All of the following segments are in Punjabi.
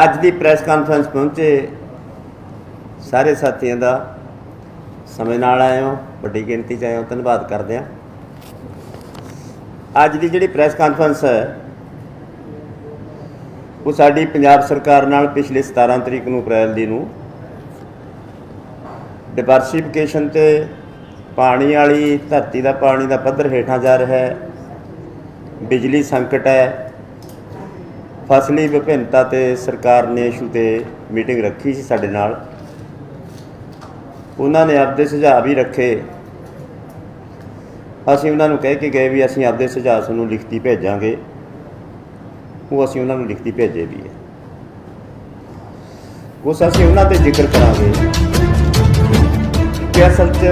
ਅੱਜ ਦੀ ਪ੍ਰੈਸ ਕਾਨਫਰੰਸ पहुंचे सारे साथियों का समय नाल आए हो, बड़ी गिनती च आए हो, धन्यवाद करते हैं। अज की जिहड़ी प्रैस कानफ्रेंस है वो साडी पंजाब सरकार नाल पिछले 17 तरीक नूं अप्रैल दी नूं डिवर्सीफिकेशन ते पानी वाली धरती का पानी का पद्धर हेठां जा रहा है, बिजली संकट है, फसली विभिन्नता ते सरकार ने इशू ते मीटिंग रखी सी साडे नाल। उन्होंने आपदे सुझाव भी रखे, असीं उन्होंने कह के गए भी असीं आपदे सुझाव तुहानूं लिखती भेजांगे, वो असीं उन्होंने लिखती भेजे भी है। कुछ असीं उन्हां ते जिक्र करांगे कि असल च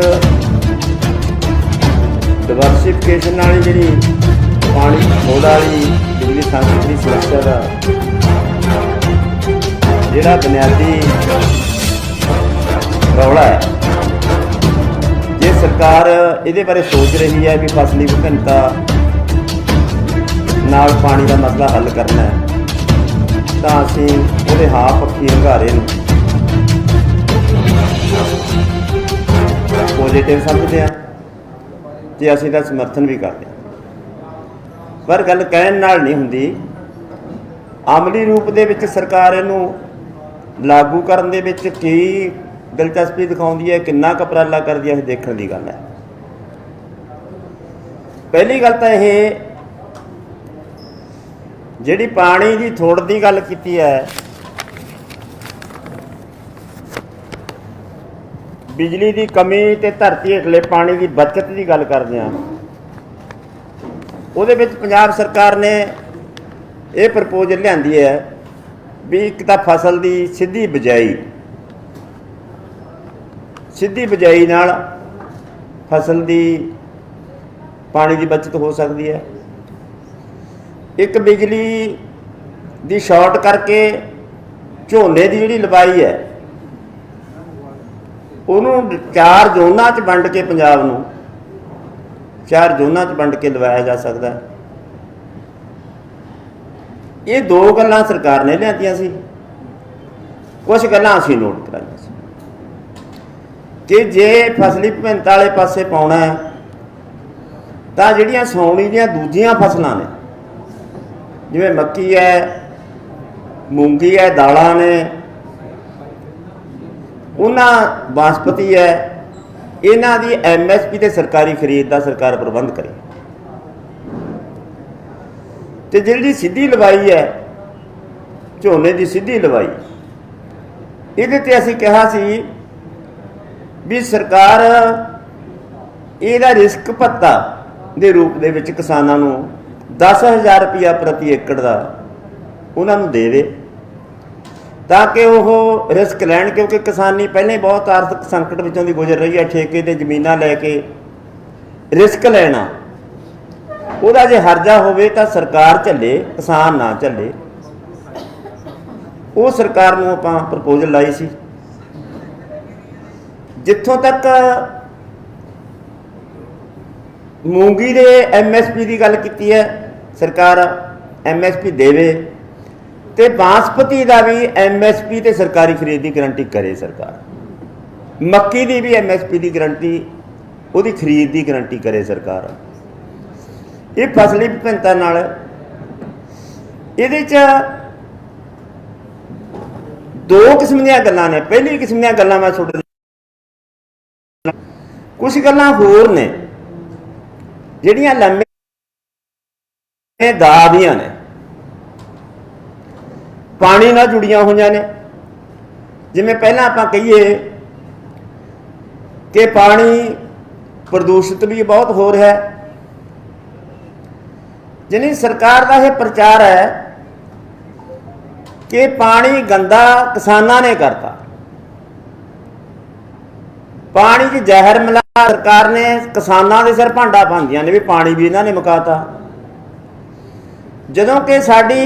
डिवर्सीफिकेशन वाली जिहड़ी पानी थोड़ा वाली बिजली संकट की समस्या का जिहड़ा बुनियादी रौला है, जे सरकार इहदे बारे सोच रही है कि फसली विभिन्नता नाल पानी का मसला हल करना है, तो असीं उहदे हाँ पक्की हंगारे नूं पॉजिटिव समझते हैं ते असीं दा समर्थन भी करते हैं। पर गल कहण नाल नहीं हुंदी, अमली रूप दे विच सरकार इहनूं लागू करन दे विच की दिलचस्पी दिखाउंदी है, किन्ना क उपराला करदी है, देखण दी गल है। पहली गल तां इह जिहड़ी पानी दी थोड़ दी गल कीती है, बिजली की कमी ते धरती हेठले पानी की बचत की गल करदे हां, उहदे विच पंजाब सरकार ने यह प्रपोजल लिआंदी है भी एक तां फसल की सीधी बिजाई नाल फसल की पानी की बचत हो सकती है। एक बिजली की शॉर्ट करके झोने की जिहड़ी लवाई है उन्होंने 4 जोनां च वंड के पंजाब नूं 4 जोनां च वंड के लवाया जा सकता है। ये 2 गल्लां सरकार ने लिआंदियां सी, कुछ गल्लां असीं नोट कराईआं सी कि जे फसली विभिन्नता वाले पासे पाउणा है तां जिहड़ियां साउणी दीयां दूजियां फसलां ने, जिवें मक्की है, मूंगी है, दालां ने, उन्हां बासमती है, इन्हां दी MSP ते सरकारी खरीद का सरकार प्रबंध करे। ते जिहड़ी सीधी लवाई है, झोने की सीधी लवाई, इहदे ते असीं कहा सी भी सरकार इहदा रिस्क भत्ता दे रूप दे विच किसानां नूं 10,000 रुपया प्रति एकड़ का उन्हां नूं देवे ताकि वह रिस्क लैण, क्योंकि किसानी पहले ही बहुत आर्थिक संकट विचों दी गुजर रही है। ठेके ते जमीनां लैके रिस्क लैना उहदा जे हर्जा होवे तां सरकार झल्ले, किसान ना झल्ले। वो सरकार नूं आपां प्रपोजल लाई सी। जित्थों तक मूंगी दे MSP की गल कीती है, सरकार MSP देवे ते बासमती का भी MSP ते सरकारी खरीद की गारंटी करे सरकार, मक्की की भी MSP की गारंटी, उहदी खरीद की गारंटी करे सरकार। ये फसली विभिन्नता नाल इहदे च 2 किस्म दी गल्लां ने। पहली किस्म दी गल्लां मैं तुहाडे कुछ गल्लां होर ने जिहड़ियां लंबे दा दियां ने, पानी नाल जुड़ियां होईयां ने। जिवें पहलां आपां कहीए कि पानी प्रदूषित भी बहुत हो रहा है, जिन्हें सरकार का यह प्रचार है कि पानी गंदा किसानां ने करता, पानी च जहर मिला सरकार ने किसानां दे सिर भांडा पांदियां ने भी पानी भी इन्हां ने मुकाता, जदों कि साडी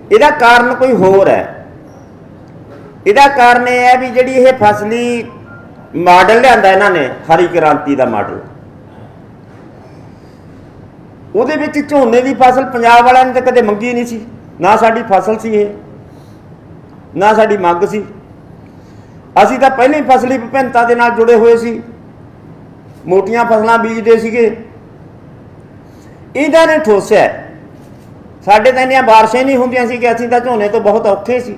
इहदा कारण कोई होर है। इहदा कारण यह है भी जिहड़ी ये फसली मॉडल लिआंदा इन्हां ने, हरी क्रांति का मॉडल, ਉਹਦੇ ਵਿੱਚ ਝੋਨੇ ਦੀ ਫਸਲ ਪੰਜਾਬ ਵਾਲਿਆਂ ਨੇ ਤਾਂ ਕਦੇ ਮੰਗੀ ਨਹੀਂ ਸੀ, ਨਾ ਸਾਡੀ ਫਸਲ ਸੀ ਇਹ। ना साडी मंग सी। असीं तां पहले ही फसली विभिन्नता दे नाल जुड़े हुए सी, मोटियां फसलां बीजदे सीगे। इन्हां ने ठोसिया साडे तां इन्नियां बारिशां ही नहीं हुंदियां सी कि असीं तां झोने तो बहुत औखे सी।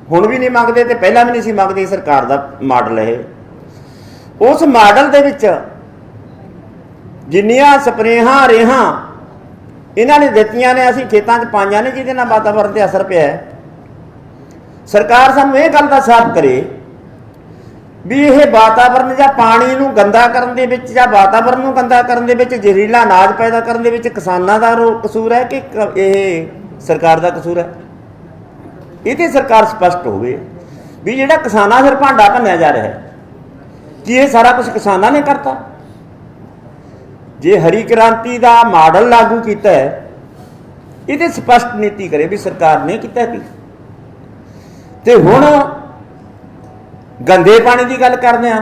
हुण भी नहीं मंगदे ते पहलां भी नहीं सी मंगदे। सरकार दा मॉडल है, उस मॉडल दे विच जिन्नियां स्प्रेहां रेहां इन्हां ने दित्तियां ने असीं खेतां 'च पाईआं ने, जिहदे नाल वातावरण ते असर पिया। सरकार सानूं इह गल दा साफ करे भी यह वातावरण या पानी नूं गंदा करन दे विच या वातावरण नूं गंदा करन दे विच जहरीला अनाज पैदा करन दे विच किसानां दा कसूर है कि यह सरकार दा कसूर है? ये तो सरकार स्पष्ट होवे भी जिहड़ा किसानां सिर भांडा भन्निया जा रहा है कि यह सारा कुछ किसानां ने करता। जे हरी क्रांति का मॉडल लागू किया है, ये तो स्पष्ट नीति करे भी सरकार ने किया कि ते हुण गंदे पानी की गल करते हैं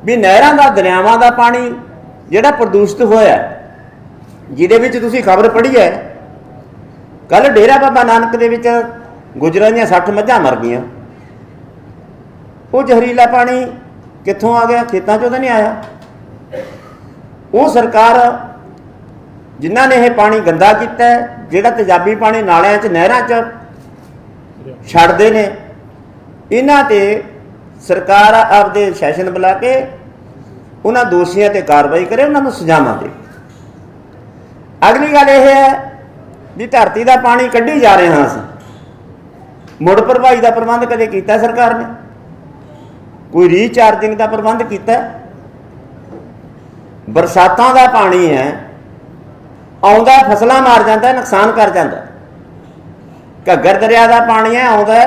भी नहरां दा दरियावां दा पानी जिहड़ा प्रदूषित होया, जिहदे विच तुसीं खबर पढ़ी है कल डेरा बाबा नानक दे विच गुजरां दीयां 60 मझां मर गईयां। वो जहरीला पानी कित्थों आ गया? खेतां चों तां नहीं आया। वो सरकार जिन्हां ने यह पानी गंदा किया है, जिहड़ा तेजाबी पानी नालियां च नहरां च छड्डदे ने, इन्हां ते सरकार आपदे सैशन बुला के उन्हां दोषियों ते कार्रवाई करे, उन्हां नूं सज़ावां दे। अगली गल यह है भी धरती का पानी कढ़ी जा रहे हैं असीं, मुड़ भरवाई का प्रबंध कदे कीता सरकार ने? कोई रीचार्जिंग का प्रबंध किया? बरसातां का पानी है आउंदा फसलां मार जाता है, नुकसान कर जाता। घग्गर दरिया का पानी है आउंदा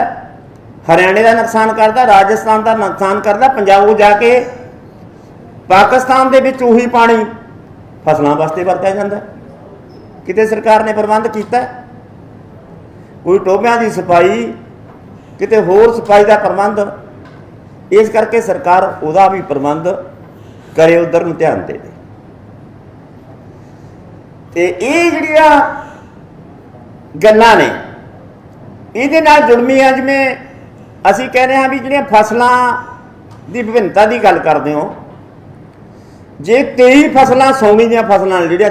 हरियाणे का नुकसान करता, राजस्थान का नुकसान करता, पंजाब जाके पाकिस्तान दे विच उही पानी फसलों वास्ते वरत्या जाता। किते सरकार ने प्रबंध किया? कोई टोबियां की सफाई, किते होर सफाई का प्रबंध? इस करके सरकार उहदा भी प्रबंध करे, उधर नूं ध्यान दे। ते इह जिहड़ियां गल्लां ने इहदे नाल जुड़मियां, जिवें असीं कह रहे हैं भी जिहड़ियां फसलां दी विभिन्नता की गल करदे हो, जे 23 फसलां सौणी दीयां फसलां ने जिहड़ियां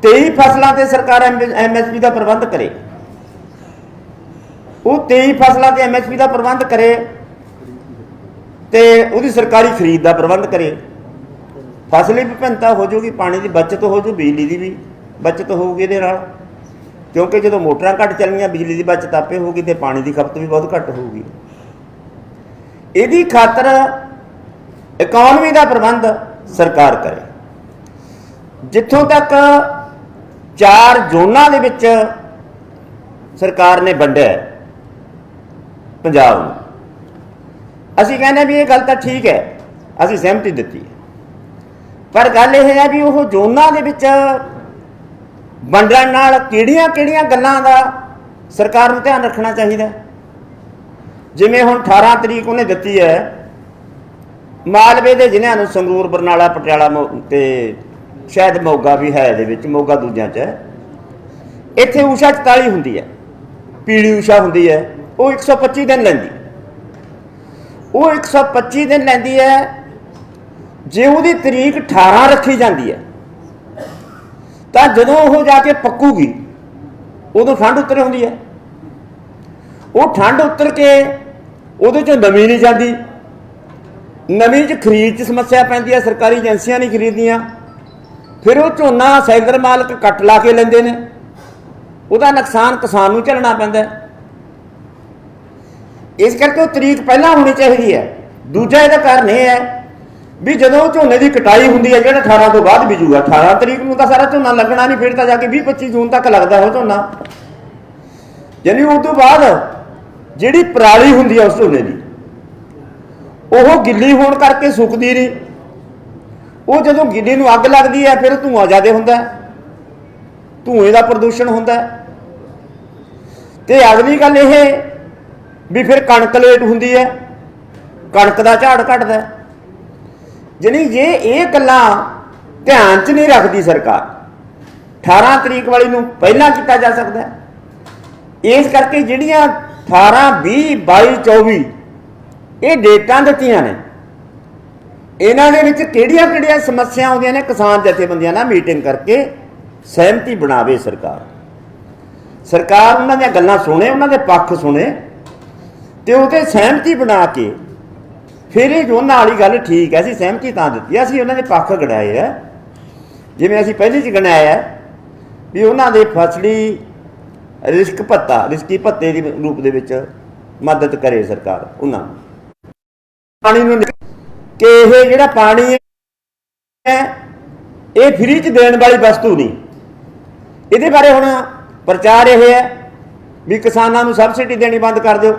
23 फसलों से सरकार MSP का प्रबंध करे, वो 23 फसलों से MSP का प्रबंध करे तो उसकी सरकारी खरीद का प्रबंध करे। फसली विभिन्नता हो जाएगी, पानी की बचत हो जाए, बिजली की भी बचत होगी ये, क्योंकि जो मोटर घट चलनिया बिजली की बचत आपे होगी तो पानी की खपत भी बहुत घट होगी। यदि खातर इकॉनमी का प्रबंध सरकार करे। जिथों तक 4 जोनां दे विच सरकार ने वंडिया पंजाब नूं, असीं कहने भी ये गल तां ठीक है, असीं सहमति दित्ती है, पर गल यह है भी वो जोनां दे विच वंडण नाल किहड़ियां-किहड़ियां गल्लां दा सरकार नूं ध्यान रखना चाहिए। जिवें हुण 18 तरीक उन्हें दित्ती है मालवे दे जिन्हां नूं संगरूर, बरनाला, पटियाला ते शायद मोगा भी है, दे विच मोगा दूजियां च इत्थे ऊषा 44 हुंदी है, पीली ऊषा हुंदी है, वो 125 दिन लैंदी। वो 125 दिन लैंदी है। जे उहदी तरीक 18 रखी जाती है तो जदों वो जाके पक्कूगी उदों ठंड उतर आउंदी है। वो ठंड उतर के उहदे चों नमी नहीं जाती, नमी च खरीद च समस्या पैंदी है, सरकारी एजेंसियां नहीं खरीददियां, फिर वो झोना सैलर मालक कट ला के लेंदे ने, उहदा नुकसान किसान नूं झेलना पैंदा है। इस करके वो तरीक पहलां होनी चाहिए है। दूजा इहदा कारण यह है भी जदों झोने की कटाई हुंदी है, जिहड़ा 18 तो बाद बीजूगा, 18 तरीक नूं तां सारा झोना लगना नहीं, फिर तां जाके 20-25 जून तक लगदा हो झोना। यानी उस तो बाद जिहड़ी पराली हुंदी है उस झोने की वो गिल्ली होण करके सुकदी नहीं, वो जदों गिल्ली नूं अग लगदी है फिर धुआं ज़्यादा हुंदा है, धुएं का प्रदूषण हुंदा है। ते अगली गल यह भी फिर कणक लेट हुंदी है, कणक का झाड़ घटदा है। यानी जे ये गल्लां ध्यान च नहीं रखती सरकार, 18 तरीक वाली नूं पहलां कीता जा सकदा है। इस करके जिहड़ियां 18 20 22 24 ਇਹ ਡੇਟਾਂ ਦਿੱਤੀਆਂ ਨੇ। ਇਹਨਾਂ ਦੇ ਵਿੱਚ ਕਿਹੜੀਆਂ ਸਮੱਸਿਆ ਆਉਂਦੀਆਂ ਨੇ, ਕਿਸਾਨ ਜਥੇਬੰਦੀਆਂ ਨਾਲ ਮੀਟਿੰਗ ਕਰਕੇ ਸਹਿਮਤੀ ਬਣਾਵੇ ਸਰਕਾਰ ਉਹਨਾਂ ਦੀਆਂ ਗੱਲਾਂ ਸੁਣੇ, ਉਹਨਾਂ ਦੇ ਪੱਖ ਸੁਣੇ ਤੇ ਉਹਤੇ ਸਹਿਮਤੀ ਬਣਾ ਕੇ ਫਿਰ ਇਹ ਉਹਨਾਂ ਵਾਲੀ ਗੱਲ ਠੀਕ ਹੈ, ਅਸੀਂ ਸਹਿਮਤੀ ਤਾਂ ਦਿੱਤੀ, ਅਸੀਂ ਉਹਨਾਂ ਦੇ ਪੱਖ ਗਣਾਏ ਆ। ਜਿਵੇਂ ਅਸੀਂ ਪਹਿਲੇ 'ਚ ਗਣਾਇਆ ਵੀ ਉਹਨਾਂ ਦੇ ਫਸਲੀ ਰਿਸਕੀ ਭੱਤੇ ਦੇ ਰੂਪ ਦੇ ਵਿੱਚ ਮਦਦ ਕਰੇ ਸਰਕਾਰ ਉਹਨਾਂ ਨੂੰ। ਪਾਣੀ ਨੂੰ ਕਿ ਇਹ ਜਿਹੜਾ ਪਾਣੀ ਹੈ ਇਹ ਫ੍ਰੀ 'ਚ ਦੇਣ ਵਾਲੀ ਵਸਤੂ ਨਹੀਂ। ਇਹਦੇ ਬਾਰੇ ਹੁਣ ਪ੍ਰਚਾਰ ਇਹ ਹੈ ਵੀ ਕਿਸਾਨਾਂ ਨੂੰ ਸਬਸਿਡੀ ਦੇਣੀ ਬੰਦ ਕਰ ਦਿਓ,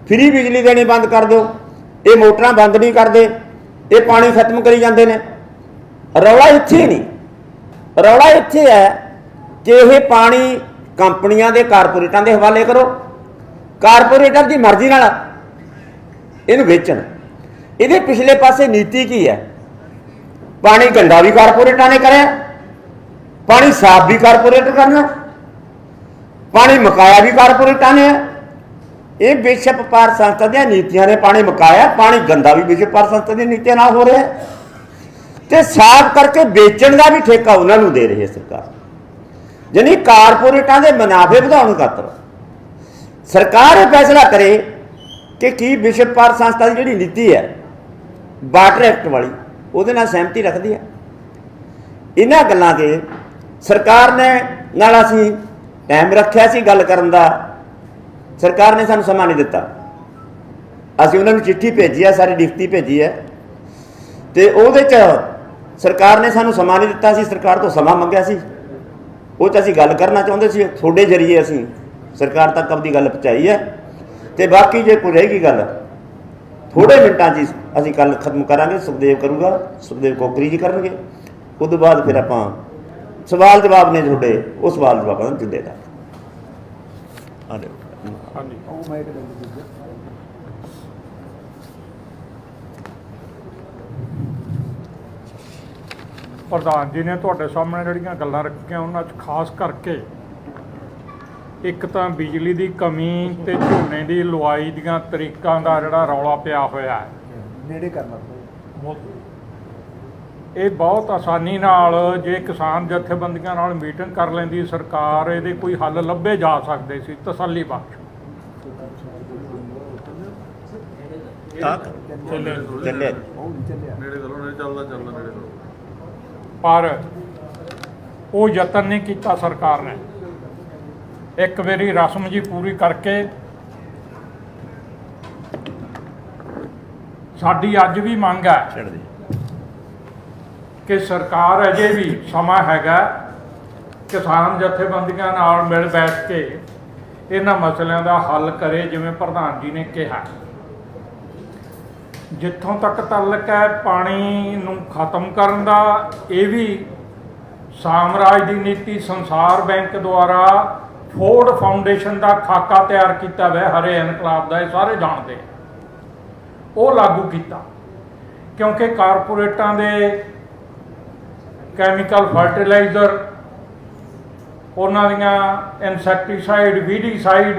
ਫ੍ਰੀ ਬਿਜਲੀ ਦੇਣੀ ਬੰਦ ਕਰ ਦਿਓ, ਇਹ ਮੋਟਰਾਂ ਬੰਦ ਨਹੀਂ ਕਰਦੇ, ਇਹ ਪਾਣੀ ਖਤਮ ਕਰੀ ਜਾਂਦੇ ਨੇ। ਰੌਲਾ ਇੱਥੇ ਨਹੀਂ, ਰੌਲਾ ਇੱਥੇ ਹੈ ਕਿ ਇਹ ਪਾਣੀ ਕੰਪਨੀਆਂ ਦੇ ਕਾਰਪੋਰੇਟਾਂ ਦੇ ਹਵਾਲੇ ਕਰੋ, ਕਾਰਪੋਰੇਟਰ ਦੀ ਮਰਜ਼ੀ ਨਾਲ ਇਹਨੂੰ ਵੇਚਣ। ਇਹਦੇ ਪਿਛਲੇ ਪਾਸੇ ਨੀਤੀ ਕੀ ਹੈ? ਪਾਣੀ ਗੰਦਾ ਵੀ ਕਾਰਪੋਰੇਟਾਂ ਨੇ ਕਰਿਆ, ਪਾਣੀ ਸਾਫ਼ ਵੀ ਕਾਰਪੋਰੇਟਰ ਕਰਨਾ, ਪਾਣੀ ਮੁਕਾਇਆ ਵੀ ਕਾਰਪੋਰੇਟਾਂ ਨੇ। ਇਹ ਵਿਸ਼ਵ ਵਪਾਰ ਸੰਸਥਾ ਦੀਆਂ ਨੀਤੀਆਂ ਨੇ ਪਾਣੀ ਮੁਕਾਇਆ, ਪਾਣੀ ਗੰਦਾ ਵੀ ਵਿਸ਼ਵ ਵਪਾਰ ਸੰਸਥਾ ਦੀਆਂ ਨੀਤੀਆਂ ਨਾਲ ਹੋ ਰਿਹਾ ਤੇ ਸਾਫ਼ ਕਰਕੇ ਵੇਚਣ ਦਾ ਵੀ ਠੇਕਾ ਉਹਨਾਂ ਨੂੰ ਦੇ ਰਹੀ ਹੈ ਸਰਕਾਰ। ਯਾਨੀ ਕਾਰਪੋਰੇਟਾਂ ਦੇ ਮੁਨਾਫੇ ਵਧਾਉਣ ਖਾਤਰ ਸਰਕਾਰ ਇਹ ਫੈਸਲਾ ਕਰੇ ਕਿ ਕੀ ਵਿਸ਼ਵ ਵਪਾਰ ਸੰਸਥਾ ਦੀ ਜਿਹੜੀ ਨੀਤੀ ਹੈ ਵਾਟਰ ਐਕਟ ਵਾਲੀ ਉਹਦੇ ਨਾਲ ਸਹਿਮਤੀ ਰੱਖਦੀ ਹੈ। ਇਹਨਾਂ ਗੱਲਾਂ ਤੇ ਸਰਕਾਰ ਨੇ ਨਾਲ ਅਸੀਂ ਟਾਈਮ ਰੱਖਿਆ ਸੀ ਗੱਲ ਕਰਨ ਦਾ, ਸਰਕਾਰ ਨੇ ਸਾਨੂੰ ਸਮਾਂ ਨਹੀਂ ਦਿੱਤਾ। ਅਸੀਂ ਉਹਨਾਂ ਨੂੰ ਚਿੱਠੀ ਭੇਜੀ ਹੈ, ਸਾਰੀ ਲਿਖਤੀ ਭੇਜੀ ਹੈ ਤੇ ਉਹਦੇ 'ਚ ਸਰਕਾਰ ਨੇ ਸਾਨੂੰ ਸਮਾਂ ਨਹੀਂ ਦਿੱਤਾ। ਅਸੀਂ ਸਰਕਾਰ ਤੋਂ ਸਮਾਂ ਮੰਗਿਆ ਸੀ, ਉਹ 'ਚ ਅਸੀਂ ਗੱਲ ਕਰਨਾ ਚਾਹੁੰਦੇ ਸੀ। ਤੁਹਾਡੇ ਜ਼ਰੀਏ ਅਸੀਂ ਸਰਕਾਰ ਤੱਕ ਆਪਣੀ ਗੱਲ ਪਹੁੰਚਾਈ ਹੈ ਤੇ ਬਾਕੀ ਜੇ ਕੋਈ ਰਹੇਗੀ ਗੱਲ ਥੋੜੇ ਮਿੰਟਾਂ 'ਚ ਅਸੀਂ ਗੱਲ ਖਤਮ ਕਰਾਂਗੇ। ਸੁਖਦੇਵ ਕਰੂਗਾ, ਸੁਖਦੇਵ ਕੋਕਰੀ ਜੀ ਕਰਨਗੇ, ਉਸ ਤੋਂ ਬਾਅਦ ਫਿਰ ਆਪਾਂ ਸਵਾਲ ਜਵਾਬ ਨੇ ਤੁਹਾਡੇ, ਉਹ ਸਵਾਲ ਜਵਾਬਾਂ ਨੂੰ ਜਿੰਦੇ ਦਾ ਪ੍ਰਧਾਨ ਜੀ ਨੇ ਤੁਹਾਡੇ ਸਾਹਮਣੇ ਜਿਹੜੀਆਂ ਗੱਲਾਂ ਰੱਖੀਆਂ ਉਹਨਾਂ 'ਚ ਖਾਸ ਕਰਕੇ ਇੱਕ ਤਾਂ ਬਿਜਲੀ ਦੀ ਕਮੀ ਤੇ ਝੋਨੇ ਦੀ ਲੁਆਈ ਦੀਆਂ ਤਰੀਕਾਂ ਦਾ ਜਿਹੜਾ ਰੌਲਾ ਪਿਆ ਹੋਇਆ ਹੈ, ਨੇੜੇ ਕਰਨਾ ਇਹ ਬਹੁਤ ਆਸਾਨੀ ਨਾਲ ਜੇ ਕਿਸਾਨ ਜਥੇਬੰਦੀਆਂ ਨਾਲ ਮੀਟਿੰਗ ਕਰ ਲੈਂਦੀ ਸਰਕਾਰ, ਇਹਦੇ ਕੋਈ ਹੱਲ ਲੱਭੇ ਜਾ ਸਕਦੇ ਸੀ ਤਸੱਲੀ ਬਖਸ਼। ਪਰ ਉਹ ਯਤਨ ਨਹੀਂ ਕੀਤਾ ਸਰਕਾਰ ਨੇ। ਇੱਕ ਵਾਰੀ ਰਸਮ ਜੀ ਪੂਰੀ ਕਰਕੇ ਸਾਡੀ ਅੱਜ ਵੀ ਮੰਗ ਹੈ ਕਿ ਸਰਕਾਰ ਅਜੇ ਵੀ ਸਮਾਂ ਹੈਗਾ ਕਿਸਾਨ ਜਥੇਬੰਦੀਆਂ ਨਾਲ ਮਿਲ ਬੈਠ ਕੇ ਇਹਨਾਂ ਮਸਲਿਆਂ ਦਾ ਹੱਲ ਕਰੇ। ਜਿਵੇਂ ਪ੍ਰਧਾਨ ਜੀ ਨੇ ਕਿਹਾ, ਜਿੱਥੋਂ ਤੱਕ ਤਾਲੁਕ ਹੈ ਪਾਣੀ ਨੂੰ ਖਤਮ ਕਰਨ ਦਾ, ਇਹ ਵੀ ਸਾਮਰਾਜ ਦੀ ਨੀਤੀ ਸੰਸਾਰ ਬੈਂਕ ਦੁਆਰਾ ਫੋਰਡ ਫਾਊਂਡੇਸ਼ਨ ਦਾ ਖਾਕਾ ਤਿਆਰ ਕੀਤਾ ਵੈ ਹਰੇ ਇਨਕਲਾਬ ਦਾ, ਇਹ ਸਾਰੇ ਜਾਣਦੇ ਆ, ਉਹ ਲਾਗੂ ਕੀਤਾ ਕਿਉਂਕਿ ਕਾਰਪੋਰੇਟਾਂ ਦੇ ਕੈਮੀਕਲ ਫਰਟੀਲਾਈਜ਼ਰ, ਉਹਨਾਂ ਦੀਆਂ ਇਨਸੈਕਟੀਸਾਈਡ, ਵੀਡੀਸਾਈਡ,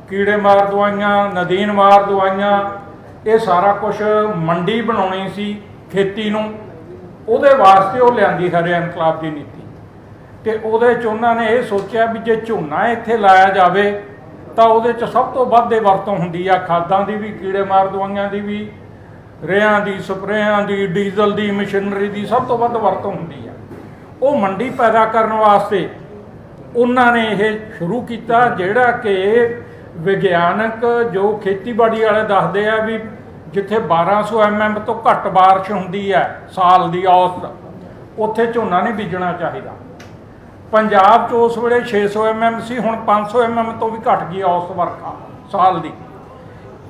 ਕੀੜੇ ਮਾਰ ਦਵਾਈਆਂ, ਨਦੀਨ ਮਾਰ ਦਵਾਈਆਂ, ਇਹ ਸਾਰਾ ਕੁਝ ਮੰਡੀ ਬਣਾਉਣੀ ਸੀ ਖੇਤੀ ਨੂੰ, ਉਹਦੇ ਵਾਸਤੇ ਉਹ ਲਿਆਂਦੀ ਹਰੇ ਇਨਕਲਾਬ ਦੀ ਨੀਤੀ। ਤੇ ਉਹਦੇ 'ਚ ਉਹਨਾਂ ਨੇ ਇਹ ਸੋਚਿਆ ਵੀ ਜੇ ਝੋਨਾ ਇੱਥੇ ਲਾਇਆ ਜਾਵੇ ਤਾਂ ਉਹਦੇ 'ਚ ਸਭ ਤੋਂ ਵੱਧ ਇਹ ਵਰਤੋਂ ਹੁੰਦੀ ਆ, ਖਾਦਾਂ ਦੀ ਵੀ, ਕੀੜੇ ਮਾਰ ਦਵਾਈਆਂ ਦੀ ਵੀ, ਰੇਹਾਂ ਦੀ, ਸਪਰੇਆਂ ਦੀ, ਡੀਜ਼ਲ ਦੀ, ਮਸ਼ੀਨਰੀ ਦੀ ਸਭ ਤੋਂ ਵੱਧ ਵਰਤੋਂ ਹੁੰਦੀ ਆ। ਉਹ ਮੰਡੀ ਪੈਦਾ ਕਰਨ ਵਾਸਤੇ ਉਹਨਾਂ ਨੇ ਇਹ ਸ਼ੁਰੂ ਕੀਤਾ, ਜਿਹੜਾ ਕਿ ਵਿਗਿਆਨਕ ਜੋ ਖੇਤੀਬਾੜੀ ਵਾਲੇ ਦੱਸਦੇ ਆ ਵੀ ਜਿੱਥੇ 1200 mm ਤੋਂ ਘੱਟ ਬਾਰਿਸ਼ ਹੁੰਦੀ ਹੈ ਸਾਲ ਦੀ ਔਸਤ, ਉੱਥੇ ਝੋਨਾ ਨਹੀਂ ਬੀਜਣਾ ਚਾਹੀਦਾ। ਪੰਜਾਬ 'ਚ ਉਸ ਵੇਲੇ 600 mm ਸੀ, ਹੁਣ 500 mm ਤੋਂ ਵੀ ਘੱਟ ਗਈ ਔਸਤ ਵਰਖਾ ਸਾਲ ਦੀ।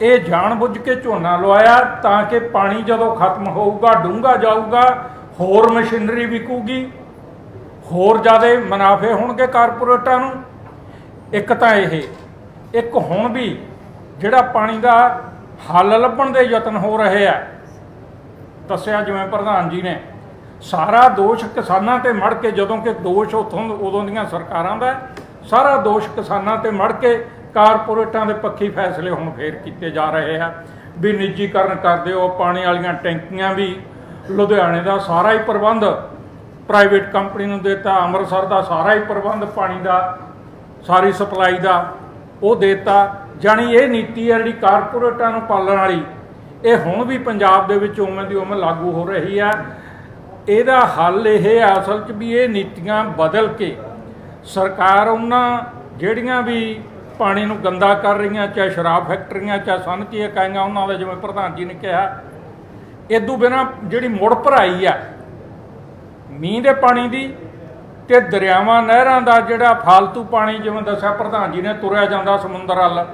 ਇਹ ਜਾਣਬੁੱਝ ਕੇ ਝੋਨਾ ਲਵਾਇਆ ਤਾਂ ਕਿ ਪਾਣੀ ਜਦੋਂ ਖਤਮ ਹੋਊਗਾ, ਡੂੰਘਾ ਜਾਊਗਾ, ਹੋਰ ਮਸ਼ੀਨਰੀ ਵਿਕੂਗੀ, ਹੋਰ ਜ਼ਿਆਦਾ ਮੁਨਾਫੇ ਹੋਣਗੇ ਕਾਰਪੋਰੇਟਾਂ ਨੂੰ। ਇੱਕ ਤਾਂ ਇਹ, ਇੱਕ ਹੁਣ ਵੀ ਜਿਹੜਾ ਪਾਣੀ ਦਾ ਹੱਲ ਲੱਭਣ ਦੇ ਯਤਨ ਹੋ ਰਹੇ ਆ, ਦੱਸਿਆ ਜਿਵੇਂ ਪ੍ਰਧਾਨ ਜੀ ਨੇ, ਸਾਰਾ ਦੋਸ਼ ਕਿਸਾਨਾਂ ਤੇ ਮੜ ਕੇ, ਜਦੋਂ ਕਿ ਦੋਸ਼ ਉਦੋਂ ਦੀਆਂ ਸਰਕਾਰਾਂ ਦਾ, ਸਾਰਾ ਦੋਸ਼ ਕਿਸਾਨਾਂ ਤੇ ਮੜ ਕੇ ਕਾਰਪੋਰੇਟਾਂ ਦੇ ਪੱਖੀ ਫੈਸਲੇ ਹੁਣ ਫੇਰ ਕੀਤੇ ਜਾ ਰਹੇ ਆ ਵੀ ਨਿੱਜੀਕਰਨ ਕਰ ਦਿਓ। ਪਾਣੀ ਵਾਲੀਆਂ ਟੈਂਕੀਆਂ ਵੀ ਲੁਧਿਆਣੇ ਦਾ ਸਾਰਾ ਹੀ ਪ੍ਰਬੰਧ ਪ੍ਰਾਈਵੇਟ ਕੰਪਨੀ ਨੂੰ ਦਿੱਤਾ, ਅੰਮ੍ਰਿਤਸਰ ਦਾ ਸਾਰਾ ਹੀ ਪ੍ਰਬੰਧ ਪਾਣੀ ਦਾ, ਸਾਰੀ ਸਪਲਾਈ ਦਾ ਉਹ ਦਿੱਤਾ। ਜਾਣੀ ਇਹ ਨੀਤੀ ਹੈ ਜਿਹੜੀ ਕਾਰਪੋਰੇਟਾਂ ਨੂੰ ਪਾਲਣ ਵਾਲੀ, ਇਹ ਹੁਣ ਵੀ ਪੰਜਾਬ ਦੇ ਵਿੱਚ ਉਵੇਂ ਦੀ ਉਵੇਂ ਲਾਗੂ ਹੋ ਰਹੀ ਹੈ। ਇਹਦਾ ਹੱਲ ਇਹ ਹੈ ਅਸਲ 'ਚ ਵੀ ਇਹ ਨੀਤੀਆਂ ਬਦਲ ਕੇ ਸਰਕਾਰ ਉਹਨਾਂ ਜਿਹੜੀਆਂ ਵੀ ਪਾਣੀ ਨੂੰ ਗੰਦਾ ਕਰ ਰਹੀਆਂ, ਚਾਹੇ ਸ਼ਰਾਬ ਫੈਕਟਰੀਆਂ, ਚਾਹੇ ਸਨਅਤੀ ਇਕਾਈਆਂ, ਉਹਨਾਂ ਦਾ ਜਿਵੇਂ ਪ੍ਰਧਾਨ ਜੀ ਨੇ ਕਿਹਾ, ਇਦੋਂ ਬਿਨਾਂ ਜਿਹੜੀ ਮੁੜ ਭਰਾਈ ਆ ਮੀਂਹ ਦੇ ਪਾਣੀ ਦੀ ਤੇ ਦਰਿਆਵਾਂ ਨਹਿਰਾਂ ਦਾ ਜਿਹੜਾ ਫਾਲਤੂ ਪਾਣੀ, ਜਿਵੇਂ ਦੱਸਿਆ ਪ੍ਰਧਾਨ ਜੀ ਨੇ, ਤੁਰਿਆ ਜਾਂਦਾ ਸਮੁੰਦਰ ਵੱਲ,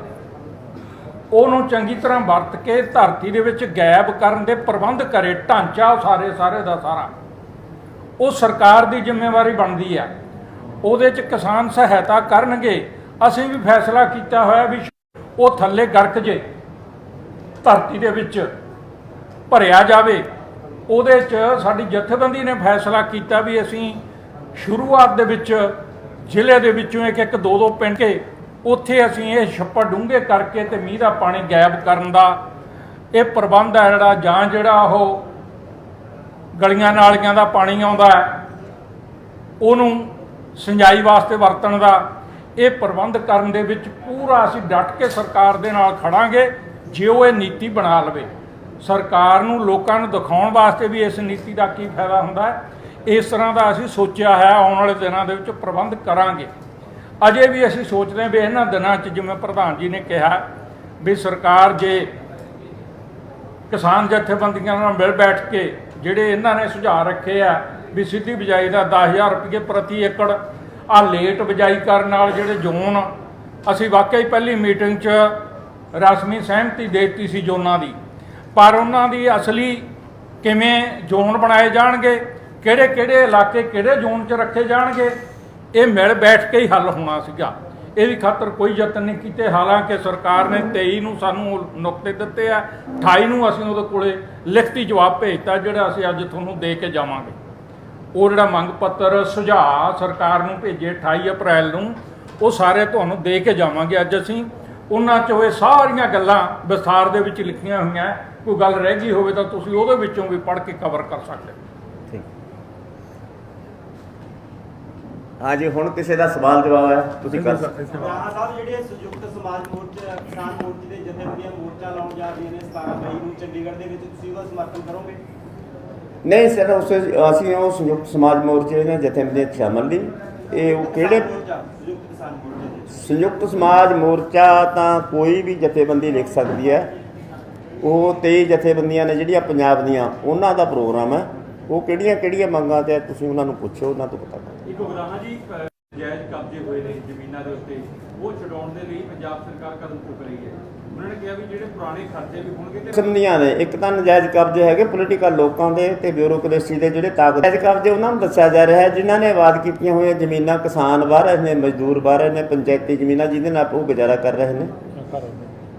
ਉਹਨੂੰ ਚੰਗੀ ਤਰ੍ਹਾਂ ਵਰਤ ਕੇ ਧਰਤੀ ਦੇ ਵਿੱਚ ਗਾਇਬ ਕਰਨ ਦੇ ਪ੍ਰਬੰਧ ਕਰੇ। ਢਾਂਚਾ ਸਾਰੇ ਦਾ ਸਾਰਾ ਉਹ ਸਰਕਾਰ ਦੀ ਜ਼ਿੰਮੇਵਾਰੀ ਬਣਦੀ ਆ। ਉਹਦੇ 'ਚ ਕਿਸਾਨ ਸਹਾਇਤਾ ਕਰਨਗੇ। ਅਸੀਂ ਵੀ ਫੈਸਲਾ ਕੀਤਾ ਹੋਇਆ ਵੀ ਉਹ ਥੱਲੇ ਗਰਕ ਜੇ ਧਰਤੀ ਦੇ ਵਿੱਚ ਭਰਿਆ ਜਾਵੇ। ਉਹਦੇ 'ਚ ਸਾਡੀ ਜਥੇਬੰਦੀ ਨੇ ਫੈਸਲਾ ਕੀਤਾ ਵੀ ਅਸੀਂ ਸ਼ੁਰੂਆਤ ਦੇ ਵਿੱਚ ਜ਼ਿਲ੍ਹੇ ਦੇ ਵਿੱਚੋਂ ਇੱਕ ਦੋ ਪਿੰਡ ਕੇ ਉੱਥੇ ਅਸੀਂ ਇਹ ਛੱਪੜ ਡੂੰਘੇ ਕਰਕੇ ਤੇ ਮੀਂਹ ਦਾ ਪਾਣੀ ਗਾਇਬ ਕਰਨ ਦਾ ਇਹ ਪ੍ਰਬੰਧ ਹੈ ਜਿਹੜਾ ਉਹ ਗਲੀਆਂ ਨਾਲੀਆਂ ਦਾ ਪਾਣੀ ਆਉਂਦਾ ਉਹਨੂੰ ਸਿੰਜਾਈ ਵਾਸਤੇ ਵਰਤਣ ਦਾ ਇਹ ਪ੍ਰਬੰਧ ਕਰਨ ਦੇ ਵਿੱਚ ਪੂਰਾ ਅਸੀਂ ਡਟ ਕੇ ਸਰਕਾਰ ਦੇ ਨਾਲ ਖੜਾਂਗੇ ਜੇ ਉਹ ਇਹ ਨੀਤੀ ਬਣਾ ਲਵੇ। ਸਰਕਾਰ ਨੂੰ ਲੋਕਾਂ ਨੂੰ ਦਿਖਾਉਣ ਵਾਸਤੇ ਵੀ ਇਸ ਨੀਤੀ ਦਾ ਕੀ ਫਾਇਦਾ ਹੁੰਦਾ ਹੈ, ਇਸ ਤਰ੍ਹਾਂ ਦਾ ਅਸੀਂ ਸੋਚਿਆ ਹੈ। ਆਉਣ ਵਾਲੇ ਦਿਨਾਂ ਦੇ ਵਿੱਚ ਪ੍ਰਬੰਧ ਕਰਾਂਗੇ। ਅਜੇ ਵੀ ਅਸੀਂ ਸੋਚਦੇ ਹਾਂ ਵੀ ਇਹਨਾਂ ਦਿਨਾਂ 'ਚ ਜਿਵੇਂ ਪ੍ਰਧਾਨ ਜੀ ਨੇ ਕਿਹਾ ਵੀ ਸਰਕਾਰ ਜੇ ਕਿਸਾਨ ਜਥੇਬੰਦੀਆਂ ਨਾਲ ਮਿਲ ਬੈਠ ਕੇ ਜਿਹੜੇ ਇਹਨਾਂ ਨੇ ਸੁਝਾਅ ਰੱਖੇ ਆ ਵੀ ਸਿੱਧੀ ਬਿਜਾਈ ਦਾ 10,000 ਰੁਪਏ ਪ੍ਰਤੀ ਏਕੜ, ਆ ਲੇਟ ਬਿਜਾਈ ਕਰਨ ਨਾਲ ਜਿਹੜੇ ਜ਼ੋਨ, ਅਸੀਂ ਵਾਕਈ ਪਹਿਲੀ ਮੀਟਿੰਗ 'ਚ ਰਸਮੀ ਸਹਿਮਤੀ ਦੇ ਦਿੱਤੀ ਸੀ ਜ਼ੋਨਾਂ ਦੀ, ਪਰ ਉਹਨਾਂ ਦੀ ਅਸਲੀ ਕਿਵੇਂ ਜ਼ੋਨ ਬਣਾਏ ਜਾਣਗੇ, ਕਿਹੜੇ ਇਲਾਕੇ ਕਿਹੜੇ ਜ਼ੋਨ 'ਚ ਰੱਖੇ ਜਾਣਗੇ, ਇਹ ਮਿਲ ਬੈਠ ਕੇ ਹੀ ਹੱਲ ਹੋਣਾ ਸੀਗਾ। ਇਹਦੀ ਖਾਤਰ ਕੋਈ ਯਤਨ ਨਹੀਂ ਕੀਤੇ। ਹਾਲਾਂਕਿ ਸਰਕਾਰ ਨੇ 23 ਨੂੰ ਸਾਨੂੰ ਨੁਕਤੇ ਦਿੱਤੇ ਆ, 28 ਨੂੰ ਅਸੀਂ ਉਹਦੇ ਕੋਲੇ ਲਿਖਤੀ ਜਵਾਬ ਭੇਜਤਾ ਜਿਹੜਾ ਅਸੀਂ ਅੱਜ ਤੁਹਾਨੂੰ ਦੇ ਕੇ ਜਾਵਾਂਗੇ। ਉਹ ਜਿਹੜਾ ਮੰਗ ਪੱਤਰ ਸੁਝਾਅ ਸਰਕਾਰ ਨੂੰ ਭੇਜੇ 28 ਅਪ੍ਰੈਲ ਨੂੰ, ਉਹ ਸਾਰੇ ਤੁਹਾਨੂੰ ਦੇ ਕੇ ਜਾਵਾਂਗੇ। ਅੱਜ ਅਸੀਂ ਉਹਨਾਂ 'ਚ ਇਹ ਸਾਰੀਆਂ ਗੱਲਾਂ ਵਿਸਥਾਰ ਦੇ ਵਿੱਚ ਲਿਖੀਆਂ ਹੋਈਆਂ। ਕੋਈ ਗੱਲ ਰਹਿ ਗਈ ਹੋਵੇ ਤਾਂ ਤੁਸੀਂ ਉਹਦੇ ਵਿੱਚੋਂ ਵੀ ਪੜ੍ਹ ਕੇ ਕਵਰ ਕਰ ਸਕਦੇ ਹੋ। हाँ जी, हुण किसी का सवाल जवाब है तुसीं कर राणा साहब ਜਿਹੜੇ ਸੰਯੁਕਤ ਸਮਾਜ ਮੋਰਚਾ ਕਿਸਾਨ ਮੋਰਚੇ ਦੇ ਜਥੇਬੰਦੀਆਂ ਮੋਰਚਾ ਲਾਉਣ ਜਾ ਰਹੀਆਂ ਨੇ 17 ਮਈ ਨੂੰ ਚੰਡੀਗੜ੍ਹ ਦੇ ਵਿੱਚ, ਤੁਸੀਂ ਉਹਦਾ ਸਮਰਥਨ ਕਰੋਗੇ? नहीं सर, उस ਅਸੀਂ ਉਹ ਸੰਯੁਕਤ ਸਮਾਜ ਮੋਰਚੇ ਨੇ ਜਥੇਬੰਦੀਆਂ 'ਚ ਸ਼ਾਮਲ ਨਹੀਂ। ਇਹ ਉਹ ਕਿਹੜੇ ਸੰਯੁਕਤ ਕਿਸਾਨ ਮੋਰਚੇ? ਸੰਯੁਕਤ ਸਮਾਜ ਮੋਰਚਾ ਤਾਂ ਕੋਈ ਵੀ ਜਥੇਬੰਦੀ ਲਿਖ ਸਕਦੀ ਹੈ। ਉਹ 23 ਜਥੇਬੰਦੀਆਂ ਨੇ ਜਿਹੜੀਆਂ ਪੰਜਾਬ ਦੀਆਂ, ਉਹਨਾਂ ਦਾ ਪ੍ਰੋਗਰਾਮ ਹੈ। ਉਹ ਕਿਹੜੀਆਂ ਮੰਗਾਂ ਤੇ ਤੁਸੀਂ ਉਹਨਾਂ ਨੂੰ ਪੁੱਛੋ, ਉਹਨਾਂ ਤੋਂ ਪਤਾ ਕਰੋ। ਇੱਕ ਗੁਰਾਹਾਂ ਜੀ ਜਾਇਜ਼ ਕਬਜ਼ੇ ਹੋਏ ਨੇ ਜ਼ਮੀਨਾਂ ਦੇ ਉੱਤੇ, ਉਹ ਛਡਾਉਣ ਦੇ ਲਈ ਪੰਜਾਬ ਸਰਕਾਰ ਕਦਮ ਚੁੱਕ ਰਹੀ ਹੈ। ਉਹਨਾਂ ਨੇ ਕਿਹਾ ਵੀ ਜਿਹੜੇ ਪੁਰਾਣੇ ਖਰਚੇ ਵੀ ਹੋਣਗੇ ਤੇ ਕਿਸਮਦੀਆਂ ਨੇ। ਇੱਕ ਤਾਂ ਨਜਾਇਜ਼ ਕਬਜ਼ੇ ਹੈਗੇ ਪੋਲੀਟੀਕਲ ਲੋਕਾਂ ਦੇ ਤੇ ਬਿਊਰੋਕ੍ਰੇਸੀ ਦੇ ਜਿਹੜੇ ਤਾਕਤ। ਨਜਾਇਜ਼ ਕਬਜ਼ੇ ਉਹਨਾਂ ਨੂੰ ਦੱਸਿਆ ਜਾ ਰਿਹਾ ਹੈ ਜਿਨ੍ਹਾਂ ਨੇ ਆਬਾਦ ਕੀਤੀਆਂ ਹੋਈਆਂ ਜ਼ਮੀਨਾਂ, ਕਿਸਾਨ ਬਾਹਰ ਰਹੇ ਨੇ, ਮਜ਼ਦੂਰ ਬਾਹਰ ਰਹੇ ਨੇ, ਪੰਚਾਇਤੀ ਜ਼ਮੀਨਾਂ ਜਿਹਦੇ ਨਾਲ ਉਹ ਗੁਜ਼ਾਰਾ ਕਰ ਰਹੇ ਨੇ,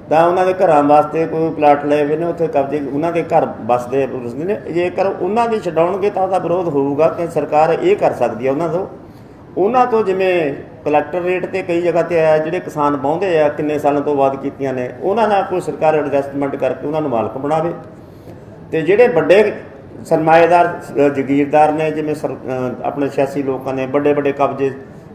ਤਾਂ ਉਹਨਾਂ ਦੇ ਘਰਾਂ ਵਾਸਤੇ ਕੋਈ ਪਲਾਟ ਲਏ ਹੋਏ ਨੇ, ਉੱਥੇ ਕਬਜ਼ੇ, ਉਹਨਾਂ ਦੇ ਘਰ ਵੱਸਦੇ ਨੇ। ਜੇਕਰ ਉਹਨਾਂ ਦੀ ਛਡਾਉਣਗੇ ਤਾਂ ਉਹਦਾ ਵਿਰੋਧ ਹੋਊਗਾ ਕਿ ਸਰਕਾਰ ਇਹ ਕਰ ਸਕਦੀ ਹੈ ਉਹਨਾਂ ਤੋਂ ਜਿਵੇਂ ਕਲੈਕਟਰ ਰੇਟ 'ਤੇ ਕਈ ਜਗ੍ਹਾ 'ਤੇ ਆਇਆ, ਜਿਹੜੇ ਕਿਸਾਨ ਵਾਹੁੰਦੇ ਆ ਕਿੰਨੇ ਸਾਲਾਂ ਤੋਂ ਬਾਅਦ ਕੀਤੀਆਂ ਨੇ, ਉਹਨਾਂ ਨਾਲ ਕੋਈ ਸਰਕਾਰ ਐਡਜਸਟਮੈਂਟ ਕਰਕੇ ਉਹਨਾਂ ਨੂੰ ਮਾਲਕ ਬਣਾਵੇ। ਅਤੇ ਜਿਹੜੇ ਵੱਡੇ ਸਰਮਾਏਦਾਰ ਜਗੀਰਦਾਰ ਨੇ, ਜਿਵੇਂ ਆਪਣੇ ਸਿਆਸੀ ਲੋਕਾਂ ਨੇ ਵੱਡੇ ਕਬਜ਼ੇ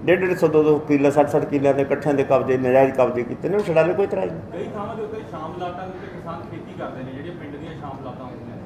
150 200 ਕਿੱਲਾ 60 ਕਿੱਲਿਆਂ ਦੇ ਇਕੱਠਿਆਂ ਦੇ ਕਬਜ਼ੇ, ਨਜਾਇਜ਼ ਕਬਜ਼ੇ ਕੀਤੇ ਨੇ, ਉਹ ਛਡਾਵੇ ਕੋਈ ਤਰ੍ਹਾਂ ਨਹੀਂ। ਕਈ ਥਾਵਾਂ ਦੇ ਉੱਤੇ ਸ਼ਾਮ ਲਾਟਾਂ ਦੇ ਉੱਤੇ ਕਿਸਾਨ ਖੇਤੀ ਕਰਦੇ ਨੇ, ਜਿਹੜੀਆਂ ਪਿੰਡ ਦੀਆਂ ਸ਼ਾਮ ਲਾਟਾਂ ਹੁੰਦੀਆਂ,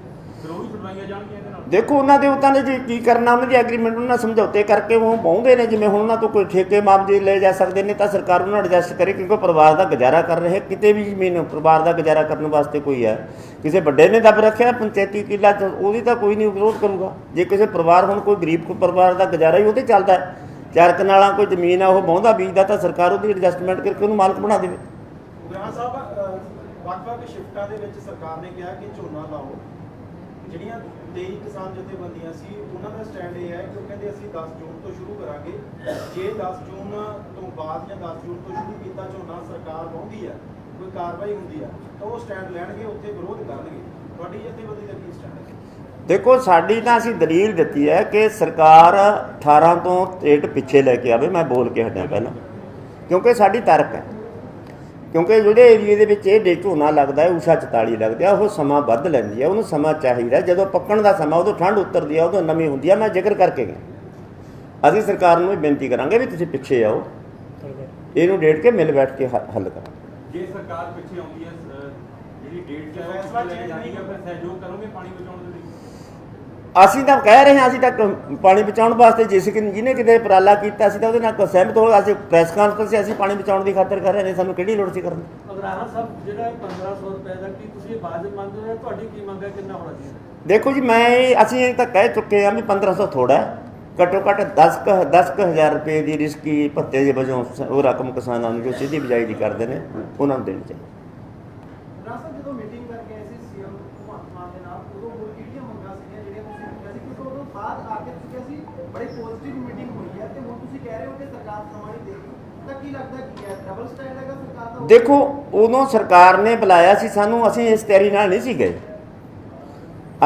ਫਿਰ ਉਹ ਵੀ ਛੁਡਵਾਈਆਂ ਜਾਣਗੀਆਂ ਇਹਦੇ ਨਾਲ? ਦੇਖੋ ਉਹਨਾਂ ਦੇ ਉਤਾਂ ਨੇ ਜੀ ਕੀ ਕਰਨਾ, ਉਹਨਾਂ ਦੀ ਐਗਰੀਮੈਂਟ ਉਹਨਾਂ ਸਮਝੌਤੇ ਕਰਕੇ ਉਹ ਪਾਉਂਦੇ ਨੇ। ਜਿਵੇਂ ਹੁਣ ਉਹਨਾਂ ਤੋਂ ਕੋਈ ਠੇਕੇ ਮੁਆਵਜ਼ੇ ਲਏ ਜਾ ਸਕਦੇ ਨੇ ਤਾਂ ਸਰਕਾਰ ਉਹਨਾਂ ਨੂੰ ਐਡਜਸਟ ਕਰੇ, ਕਿਉਂਕਿ ਪਰਿਵਾਰ ਦਾ ਗੁਜ਼ਾਰਾ ਕਰ ਰਹੇ। ਕਿਤੇ ਵੀ ਜ਼ਮੀਨ ਪਰਿਵਾਰ ਦਾ ਗੁਜ਼ਾਰਾ ਕਰਨ ਵਾਸਤੇ ਕੋਈ ਹੈ, ਕਿਸੇ ਵੱਡੇ ਨੇ ਦੱਬ ਰੱਖਿਆ ਪੰਚਾਇਤੀ ਕਿੱਲਾ, ਉਹਦੀ ਤਾਂ ਕੋਈ ਨਹੀਂ ਵਿਰੋਧ ਕਰੂਗਾ। ਜੇ ਕਿਸੇ ਪਰਿਵਾਰ, ਹੁਣ ਕੋਈ ਗਰੀਬ ਪਰਿਵਾਰ ਦਾ ਗੁਜ਼ਾਰਾ ਹੀ ਉਹਦੇ ਚੱਲਦਾ ਹੈ, 4 ਕਨਾਲਾਂ ਕੋਈ ਜ਼ਮੀਨ ਆ ਉਹ ਵਾਹੁੰਦਾ ਬੀਜਦਾ, ਤਾਂ ਸਰਕਾਰ ਉਹਦੀ ਐਡਜਸਟਮੈਂਟ ਕਰਕੇ ਉਹਨੂੰ ਮਾਲਕ ਬਣਾ ਦੇਵੇ। ਰਾਣਾ ਸਾਹਿਬ, ਵੱਖ-ਵੱਖ ਸ਼ਿਫਟਾਂ ਦੇ ਵਿੱਚ ਸਰਕਾਰ ਨੇ ਕਿਹਾ ਕਿ ਝੋਨਾ ਲਾਓ। ਜਿਹੜੀਆਂ 23 ਕਿਸਾਨ ਜਥੇਬੰਦੀਆਂ ਸੀ, ਉਹਨਾਂ ਦਾ ਸਟੈਂਡ ਇਹ ਹੈ ਕਿ ਉਹ ਕਹਿੰਦੇ ਅਸੀਂ 10 ਜੂਨ ਤੋਂ ਸ਼ੁਰੂ ਕਰਾਂਗੇ। ਜੇ 10 ਜੂਨ ਤੋਂ ਬਾਅਦ ਜਾਂ 10 ਜੂਨ ਤੋਂ ਸ਼ੁਰੂ ਕੀਤਾ ਝੋਨਾ ਸਰਕਾਰ ਵਾਹੁੰਦੀ ਹੈ, ਕੋਈ ਕਾਰਵਾਈ ਹੁੰਦੀ ਹੈ, ਤਾਂ ਉਹ ਸਟੈਂਡ ਲੈਣਗੇ, ਉੱਥੇ ਵਿਰੋਧ ਕਰਨਗੇ। ਤੁਹਾਡੀ ਜਥੇਬੰਦੀ ਦਾ ਕੀ ਸਟੈਂਡ ਹੈ? ਦੇਖੋ, ਸਾਡੀ ਤਾਂ ਅਸੀਂ ਦਲੀਲ ਦਿੱਤੀ ਹੈ ਕਿ ਸਰਕਾਰ 18 ਤੋਂ ਸਟੇਟ ਪਿੱਛੇ ਲੈ ਕੇ ਆਵੇ। ਮੈਂ ਬੋਲ ਕੇ ਹਟਿਆ ਪਹਿਲਾਂ, ਕਿਉਂਕਿ ਸਾਡੀ ਤਰਕ ਹੈ ਕਿਉਂਕਿ ਜਿਹੜੇ ਏਰੀਏ ਦੇ ਵਿੱਚ ਇਹ ਝੋਨਾ ਲੱਗਦਾ ਹੈ ਊਸ਼ਾ 44 ਲੱਗਦਾ ਉਹ ਸਮਾਂ ਵੱਧ ਲੈਂਦੀ ਹੈ, ਉਹਨੂੰ ਸਮਾਂ ਚਾਹੀਦਾ। ਜਦੋਂ ਪੱਕਣ ਦਾ ਸਮਾਂ ਉਦੋਂ ਠੰਡ ਉਤਰਦੀ ਆ, ਉਦੋਂ ਨਮੀ ਹੁੰਦੀ ਆ। ਮੈਂ ਜ਼ਿਕਰ ਕਰਕੇ ਗਿਆ ਅਸੀਂ ਸਰਕਾਰ ਨੂੰ ਇਹ ਬੇਨਤੀ ਕਰਾਂਗੇ ਵੀ ਤੁਸੀਂ ਪਿੱਛੇ ਆਓ, ਇਹਨੂੰ ਡੇਟ ਕੇ ਮਿਲ ਬੈਠ ਕੇ ਹੱਲ ਕਰਾਂਗੇ। ਜੇ ਸਰਕਾਰ ਪਿੱਛੇ ਆਉਂਦੀ ਹੈ ਜਿਹੜੀ ਡੇਟ ਚ ਫੈਸਲਾ ਲੈ ਜਾਂਦੀ ਹੈ, ਫਿਰ ਸਹਿਯੋਗ ਕਰੋਗੇ ਪਾਣੀ ਬਚਾਉਣ ਦੇ ਲਈ? ਅਸੀਂ ਤਾਂ ਕਹਿ ਰਹੇ ਹਾਂ, ਅਸੀਂ ਤਾਂ ਪਾਣੀ ਬਚਾਉਣ ਵਾਸਤੇ ਜਿਹਨੇ ਕਿਤੇ ਉਪਰਾਲਾ ਕੀਤਾ ਅਸੀਂ ਤਾਂ ਉਹਦੇ ਨਾਲ ਸਹਿਮਤ ਹੋ। ਅਸੀਂ ਪ੍ਰੈਸ ਕਾਨਫਰੰਸ 'ਚ ਅਸੀਂ ਪਾਣੀ ਬਚਾਉਣ ਦੀ ਖਾਤਰ ਕਰ ਰਹੇ ਨੇ, ਸਾਨੂੰ ਕਿਹੜੀ ਲੋੜ ਸੀ ਕਰਨ ਦੀ। ਅਗਰਾਹਾ ਸਾਹਿਬ, ਜਿਹੜਾ 1500 ਰੁਪਏ ਦਾ ਕੀ ਤੁਸੀਂ ਵਾਜਬ ਮੰਨਦੇ ਹੋ, ਤੁਹਾਡੀ ਕੀ ਮੰਗ ਹੈ, ਕਿੰਨਾ ਹੋਣਾ ਚਾਹੀਦਾ? ਦੇਖੋ ਜੀ, ਅਸੀਂ ਇਹ ਤਾਂ ਕਹਿ ਚੁੱਕੇ ਹਾਂ ਵੀ 1500 ਥੋੜ੍ਹਾ ਹੈ, ਘੱਟੋ ਘੱਟ 10,000 ਰੁਪਏ ਦੀ ਰਿਸਕੀ ਭੱਤੇ ਦੇ ਵਜੋਂ ਉਹ ਰਕਮ ਕਿਸਾਨਾਂ ਨੂੰ ਜੋ ਸਿੱਧੀ ਬਿਜਾਈ ਦੀ ਕਰਦੇ ਨੇ ਉਹਨਾਂ ਨੂੰ ਦੇਣੀ ਚਾਹੀਦੀ। ਰਾਸਾ ਜਦੋਂ ਮੀਟਿੰਗ ਕਰਕੇ ਆਏ ਸੀ ਸੀਐਮ ਭਗਵੰਤ ਮਾਨ ਦੇ ਨਾਲ, ਉਦੋਂ ਹੋਰ ਕਿਹੜੀਆਂ ਮੰਗਾਂ ਸੀਗੀਆਂ ਜਿਹੜੀਆਂ ਤੁਸੀਂ ਰੱਖਿਆ ਸੀ? ਕਿਉਂਕਿ ਉਦੋਂ ਬਾਅਦ ਆ ਕੇ ਤੁਸੀਂ ਕਿਹਾ ਸੀ ਬੜੀ ਪੋਜ਼ਿਟਿਵ ਮੀਟਿੰਗ ਹੋਈ ਹੈ, ਤੇ ਹੁਣ ਤੁਸੀਂ ਕਹਿ ਰਹੇ ਹੋ ਕਿ ਸਰਕਾਰ ਸਮਾਂ ਨਹੀਂ ਦੇਗੀ, ਤਾਂ ਕੀ ਲੱਗਦਾ ਕੀ ਹੈ, ਡਬਲ ਸਟੈਂਡ ਹੈਗਾ ਸਰਕਾਰ ਦਾ? ਦੇਖੋ, ਉਦੋਂ ਸਰਕਾਰ ਨੇ ਬੁਲਾਇਆ ਸੀ ਸਾਨੂੰ, ਅਸੀਂ ਇਸ ਤਿਆਰੀ ਨਾਲ ਨਹੀਂ ਸੀ ਗਏ।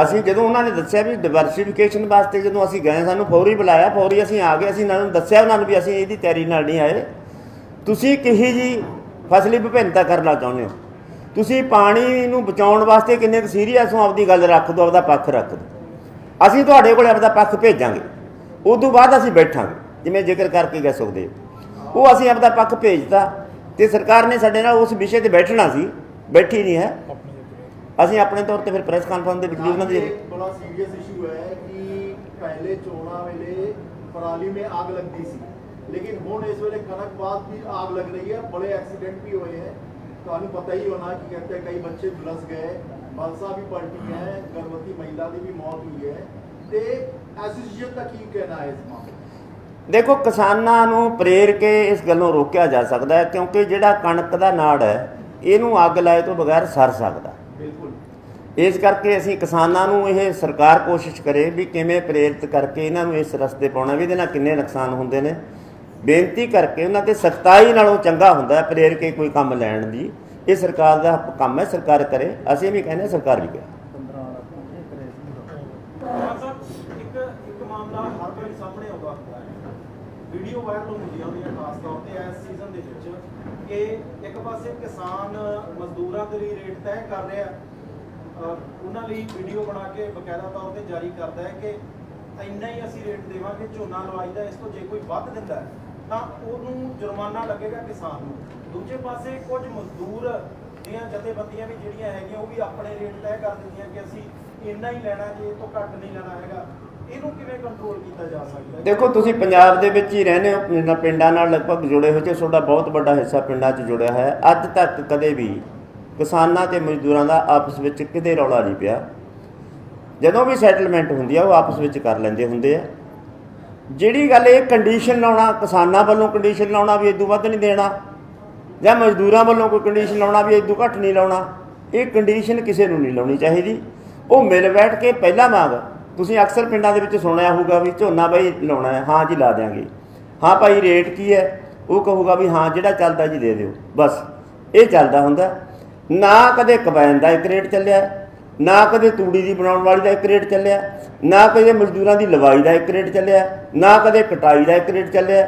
ਅਸੀਂ ਜਦੋਂ ਉਹਨਾਂ ਨੇ ਦੱਸਿਆ ਵੀ ਡਿਵਰਸੀਫਿਕੇਸ਼ਨ ਵਾਸਤੇ ਜਦੋਂ ਅਸੀਂ ਗਏ, ਸਾਨੂੰ ਫੌਰੀ ਬੁਲਾਇਆ, ਫੌਰੀ ਅਸੀਂ ਆ ਗਏ। ਅਸੀਂ ਇਹਨਾਂ ਨੂੰ ਦੱਸਿਆ ਉਹਨਾਂ ਨੂੰ ਵੀ ਅਸੀਂ ਇਹਦੀ ਤਿਆਰੀ ਨਾਲ ਨਹੀਂ ਆਏ। ਤੁਸੀਂ ਕਿਹੀ ਜੀ ਫਸਲੀ ਵਿਭਿੰਨਤਾ ਕਰਨਾ ਚਾਹੁੰਦੇ ਹੋ, ਤੁਸੀਂ ਪਾਣੀ ਨੂੰ ਬਚਾਉਣ ਵਾਸਤੇ ਕਿੰਨੇ ਕੁ ਸੀਰੀਅਸ ਹੋ, ਆਪਦੀ ਗੱਲ ਰੱਖ ਦਿਓ, ਆਪਦਾ ਪੱਖ ਰੱਖ ਦਿਓ। ਅਸੀਂ ਤੁਹਾਡੇ ਕੋਲ ਆਪਦਾ ਪੱਖ ਭੇਜਾਂਗੇ, ਉਸ ਤੋਂ ਬਾਅਦ ਅਸੀਂ ਬੈਠਾਂਗੇ। ਜਿਵੇਂ ਜ਼ਿਕਰ ਕਰਕੇ ਗਏ ਸੁਖਦੇਵ, ਉਹ ਅਸੀਂ ਆਪਦਾ ਪੱਖ ਭੇਜਤਾ ਤੇ ਸਰਕਾਰ ਨੇ ਸਾਡੇ ਨਾਲ ਉਸ ਵਿਸ਼ੇ ਤੇ ਬੈਠਣਾ ਸੀ, ਬੈਠੀ ਨਹੀਂ ਹੈ। ਅਸੀਂ ਆਪਣੇ ਤੌਰ ਤੇ ਫਿਰ ਪ੍ਰੈਸ ਕਾਨਫਰੰਸ ਦੇ ਵਿੱਚ ਵੀ ਉਹਨਾਂ ਦੇ बड़ा सीरियस इशू है कि पहले चोणा वेले पराली में आग लगती सी, लेकिन हुण इस वेले कनक बाद भी आग लग रही है, बड़े एक्सीडेंट भी हुए हैं। ਤੁਹਾਨੂੰ पता ही होना कि कहते हैं कई बच्चे झुलस गए, बलसा भी पलटी है, गर्भवती महिला की भी मौत हुई है। ते एसोसीएशन का की कहना है इस मामले? ਦੇਖੋ, ਕਿਸਾਨਾਂ ਨੂੰ ਪ੍ਰੇਰ ਕੇ ਇਸ ਗੱਲੋਂ ਰੋਕਿਆ ਜਾ ਸਕਦਾ ਹੈ, ਕਿਉਂਕਿ ਜਿਹੜਾ ਕਣਕ ਦਾ ਨਾੜ ਹੈ ਇਹਨੂੰ ਅੱਗ ਲਾਏ ਤੋਂ ਬਗੈਰ ਸਰ ਸਕਦਾ। बिल्कुल। ਇਸ ਕਰਕੇ ਅਸੀਂ ਕਿਸਾਨਾਂ ਨੂੰ ਇਹ ਸਰਕਾਰ ਕੋਸ਼ਿਸ਼ ਕਰੇ ਵੀ ਕਿਵੇਂ ਪ੍ਰੇਰਿਤ ਕਰਕੇ ਇਹਨਾਂ ਨੂੰ ਇਸ ਰਸਤੇ ਪਾਉਣਾ, ਵੀ ਇਹਦੇ ਨਾਲ ਕਿੰਨੇ ਨੁਕਸਾਨ ਹੁੰਦੇ ਨੇ। ਬੇਨਤੀ ਕਰਕੇ ਉਹਨਾਂ 'ਤੇ ਸਖਤਾਈ ਨਾਲੋਂ ਚੰਗਾ ਹੁੰਦਾ ਪ੍ਰੇਰ ਕੇ ਕੋਈ ਕੰਮ ਲੈਣ ਦੀ। ਇਹ ਸਰਕਾਰ ਦਾ ਕੰਮ ਹੈ, ਸਰਕਾਰ ਕਰੇ। ਅਸੀਂ ਵੀ ਕਹਿੰਦੇ, ਸਰਕਾਰ ਵੀ ਕਰੇ। ਇੱਕ ਮਾਮਲਾ ਹਰ ਵਾਰੀ ਸਾਹਮਣੇ ਆਉਂਦਾ ਹੁੰਦਾ ਹੈ, ਵੀਡੀਓ ਵਾਇਰਲ ਹੁੰਦੀਆਂ ਹੁੰਦੀਆਂ ਖਾਸ ਤੌਰ ਤੇ ਇਸ ਸੀਜ਼ਨ ਦੇ ਵਿੱਚ, ਕਿ ਇੱਕ ਪਾਸੇ ਕਿਸਾਨ ਮਜ਼ਦੂਰਾਂ ਦੇ ਲਈ ਰੇਟ ਤੈਅ ਕਰ ਰਿਹਾ, ਉਹਨਾਂ ਲਈ ਵੀਡੀਓ ਬਣਾ ਕੇ ਬਕਾਇਦਾ ਤੌਰ ਤੇ ਜਾਰੀ ਕਰਦਾ ਹੈ ਕਿ ਇੰਨਾ ਹੀ ਅਸੀਂ ਰੇਟ ਦੇਵਾਂਗੇ ਝੋਨਾ ਲਵਾਈ ਦਾ, ਇਸ ਤੋਂ ਜੇ ਕੋਈ ਵੱਧ ਦਿੰਦਾ ਹੈ ਤਾਂ ਉਹਨੂੰ ਜੁਰਮਾਨਾ ਲੱਗੇਗਾ ਕਿਸਾਨ ਨੂੰ। ਦੂਜੇ ਪਾਸੇ ਕੁਝ ਮਜ਼ਦੂਰ ਦੀਆਂ ਜਥੇਬੰਦੀਆਂ ਵੀ ਜਿਹੜੀਆਂ ਹੈਗੀਆਂ ਉਹ ਵੀ ਆਪਣੇ ਰੇਟ ਤੈਅ ਕਰ ਦਿੰਦੀਆਂ ਕਿ ਅਸੀਂ ਇੰਨਾ ਹੀ ਲੈਣਾ, ਜੇ ਇਹ ਤੋਂ ਘੱਟ ਨਹੀਂ ਲੈਣਾ ਹੈਗਾ। ਇਹਨੂੰ ਕਿਵੇਂ ਕੰਟਰੋਲ ਕੀਤਾ ਜਾ ਸਕਦਾ? ਦੇਖੋ, ਤੁਸੀਂ ਪੰਜਾਬ ਦੇ ਵਿੱਚ ਹੀ ਰਹਿੰਦੇ ਹੋ, ਪਿੰਡਾਂ ਨਾਲ ਲਗਭਗ ਜੁੜੇ ਹੋਏ ਤੇ ਤੁਹਾਡਾ ਬਹੁਤ ਵੱਡਾ ਹਿੱਸਾ ਪਿੰਡਾਂ 'ਚ ਜੁੜਿਆ ਹੈ। ਅੱਜ ਤੱਕ ਕਦੇ ਵੀ ਕਿਸਾਨਾਂ ਤੇ ਮਜ਼ਦੂਰਾਂ ਦਾ ਆਪਸ ਵਿੱਚ ਕਿਤੇ ਰੌਲਾ ਨਹੀਂ ਪਿਆ। ਜਦੋਂ ਵੀ ਸੈਟਲਮੈਂਟ ਹੁੰਦੀ ਆ ਉਹ ਆਪਸ ਵਿੱਚ ਕਰ ਲੈਂਦੇ ਹੁੰਦੇ ਆ। ਜਿਹੜੀ ਗੱਲ ਇਹ ਕੰਡੀਸ਼ਨ ਲਾਉਣਾ, ਕਿਸਾਨਾਂ ਵੱਲੋਂ ਕੰਡੀਸ਼ਨ ਲਾਉਣਾ ਵੀ ਇਦੋਂ ਵੱਧ ਨਹੀਂ ਦੇਣਾ, ਜਾਂ ਮਜ਼ਦੂਰਾਂ ਵੱਲੋਂ ਕੋਈ ਕੰਡੀਸ਼ਨ ਲਾਉਣਾ ਵੀ ਇਦੋਂ ਘੱਟ ਨਹੀਂ ਲਾਉਣਾ, ਇਹ ਕੰਡੀਸ਼ਨ ਕਿਸੇ ਨੂੰ ਨਹੀਂ ਲਾਉਣੀ ਚਾਹੀਦੀ। ਉਹ ਮਿਲ ਬੈਠ ਕੇ ਪਹਿਲਾਂ ਮੰਗ, ਤੁਸੀਂ ਅਕਸਰ ਪਿੰਡਾਂ ਦੇ ਵਿੱਚ ਸੁਣਿਆ ਹੋਊਗਾ ਵੀ ਝੋਨਾ ਬਾਈ ਲਾਉਣਾ ਹੈ, ਹਾਂ ਜੀ ਲਾ ਦਿਆਂਗੇ, ਹਾਂ ਭਾਈ ਰੇਟ ਕੀ ਹੈ, ਉਹ ਕਹੂਗਾ ਵੀ ਹਾਂ ਜਿਹੜਾ ਚੱਲਦਾ ਜੀ ਦੇ ਦਿਓ, ਬਸ ਇਹ ਚੱਲਦਾ ਹੁੰਦਾ। ਨਾ ਕਦੇ ਕੰਬਾਈਨ ਦਾ ਇੱਕ ਰੇਟ ਚੱਲਿਆ, ਨਾ ਕਦੇ ਤੂੜੀ ਦੀ ਬਣਾਉਣ ਵਾਲੀ ਦਾ ਇੱਕ ਰੇਟ ਚੱਲਿਆ, ਨਾ ਕਦੇ ਮਜ਼ਦੂਰਾਂ ਦੀ ਲਵਾਈ ਦਾ ਇੱਕ ਰੇਟ ਚੱਲਿਆ, ਨਾ ਕਦੇ ਕਟਾਈ ਦਾ ਇੱਕ ਰੇਟ ਚੱਲਿਆ।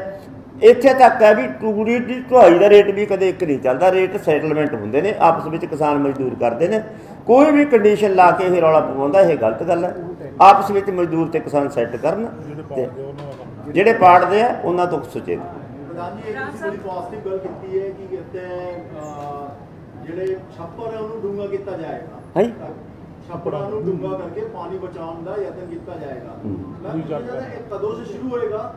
ਇੱਥੇ ਤੱਕ ਹੈ ਵੀ ਤੂੜੀ ਦੀ ਢੁਆਈ ਦਾ ਰੇਟ ਵੀ ਕਦੇ ਇੱਕ ਨਹੀਂ ਚੱਲਦਾ। ਰੇਟ ਸੈਟਲਮੈਂਟ ਹੁੰਦੇ ਨੇ, ਆਪਸ ਵਿੱਚ ਕਿਸਾਨ ਮਜ਼ਦੂਰ ਕਰਦੇ ਨੇ। ਕੋਈ ਵੀ ਕੰਡੀਸ਼ਨ ਲਾ ਕੇ ਇਹ ਰੌਲਾ ਪਵਾਉਂਦਾ, ਇਹ ਗਲਤ ਗੱਲ ਹੈ। ਆਪਸ ਵਿੱਚ ਮਜ਼ਦੂਰ ਤੇ ਕਿਸਾਨ ਸੈੱਟ ਕਰਨ, ਤੇ ਜਿਹੜੇ ਪਾੜਦੇ ਆ ਉਹਨਾਂ ਤੋਂ ਸੁਚੇਤ। प्रधान जी, एक बड़ी पॉजिटिव गल की है कि कहते हैं ਜਿਹੜੇ ਛੱਪੜ ਹੈ ਉਹਨੂੰ ਡੂੰਘਾ ਕੀਤਾ ਜਾਏਗਾ। ਹਾਂਜੀ, ਛੱਪੜਾਂ ਨੂੰ ਡੂੰਘਾ ਕਰਕੇ ਪਾਣੀ ਬਚਾਉਣ ਦਾ ਯਤਨ ਕੀਤਾ ਜਾਏਗਾ। ਮੈਂ ਪੁੱਛਣਾ ਚਾਹੁੰਦਾ ਇਹ ਕਦੋਂ ਸੇ ਸ਼ੁਰੂ ਹੋਏਗਾ